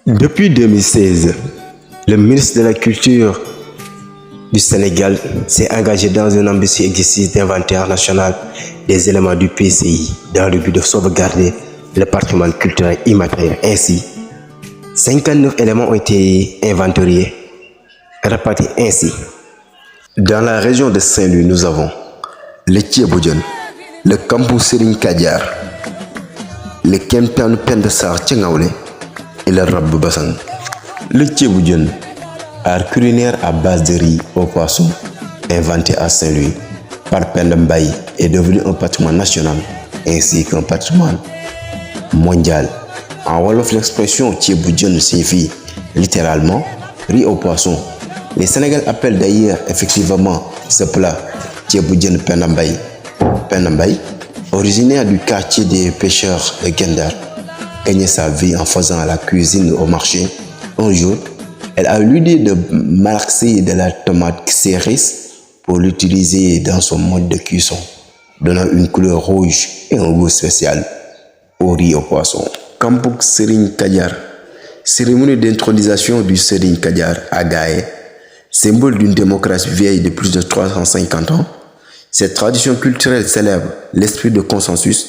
Depuis 2016, le ministre de la Culture du Sénégal s'est engagé dans un ambitieux exercice d'inventaire national des éléments du PCI dans le but de sauvegarder le patrimoine culturel immatériel. Ainsi, 59 éléments ont été inventoriés, répartis ainsi. Dans la région de Saint-Louis, nous avons le Thiéboudjon, le Kampou Serigne Kadiar, le Kemtanu Penda Sarr Tchengaoulé et le Rabou Bassang. Le Thiéboudjon, art culinaire à base de riz au poisson, inventé à Saint-Louis par Penda Mbaye, est devenu un patrimoine national ainsi qu'un patrimoine mondial. En Wolof, l'expression Thiéboudjon signifie littéralement riz au poisson. Les Sénégalais appellent d'ailleurs effectivement ce plat Thiéboudjon Penda Mbaye. Penda Mbaye, originaire du quartier des pêcheurs de Gendar, gagnait sa vie en faisant la cuisine au marché. Un jour, elle a eu l'idée de malaxer de la tomate cerise pour l'utiliser dans son mode de cuisson, donnant une couleur rouge et un goût spécial au riz au poisson. Kampou Serigne Kadiar, cérémonie d'intronisation du Serigne Kadiar à Gaye, symbole d'une démocratie vieille de plus de 350 ans. Cette tradition culturelle célèbre l'esprit de consensus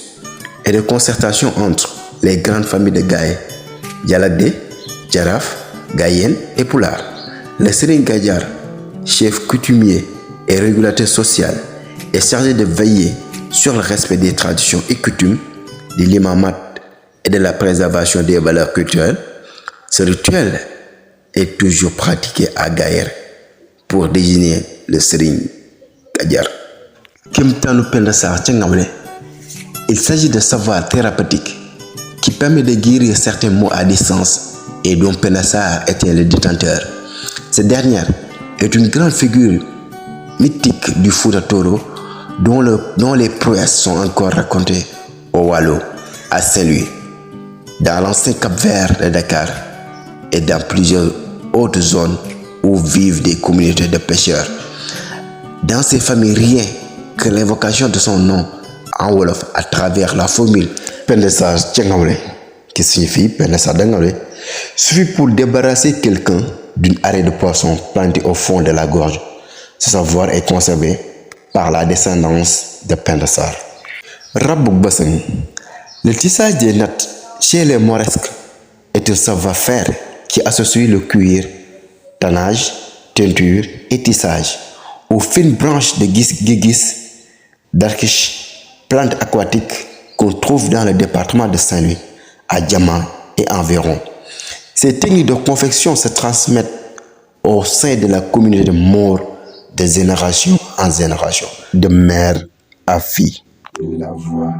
et de concertation entre les grandes familles de Gaye, Yaladé, Djaraf, Gayen et Poulard. Le Serigne Kadiar, chef coutumier et régulateur social, est chargé de veiller sur le respect des traditions et coutumes, de l'imamat et de la préservation des valeurs culturelles. Ce rituel est toujours pratiqué à Gaye pour désigner le Serigne Kadiar. Kemtanu Penda Sarr Tchengaoulé. Il s'agit de savoir thérapeutique qui permet de guérir certains maux à distance et dont Penda Sarr était le détenteur. Cette dernière est une grande figure mythique du Fouta Toro dont les prouesses sont encore racontées au Wallo, à Saint-Louis, dans l'ancien Cap-Vert de Dakar et dans plusieurs autres zones où vivent des communautés de pêcheurs. Dans ces familles, rien que l'invocation de son nom en Wolof à travers la formule Penda Sarr Tchengaoulé, qui signifie Penda Sarr Tchengaoulé, suffit pour débarrasser quelqu'un d'une arête de poisson plantée au fond de la gorge. Ce savoir est conservé par la descendance de Penda Sarr. Rabou Bassang. Le tissage des nattes chez les Mauresques est un savoir-faire qui associe le cuir, tannage, teinture et tissage aux fines branches de guigis, d'arquiche, plantes aquatiques qu'on trouve dans le département de Saint-Louis, à Diamant et environ. Ces techniques de confection se transmettent au sein de la communauté de Maure de génération en génération, de mère à fille. La voix.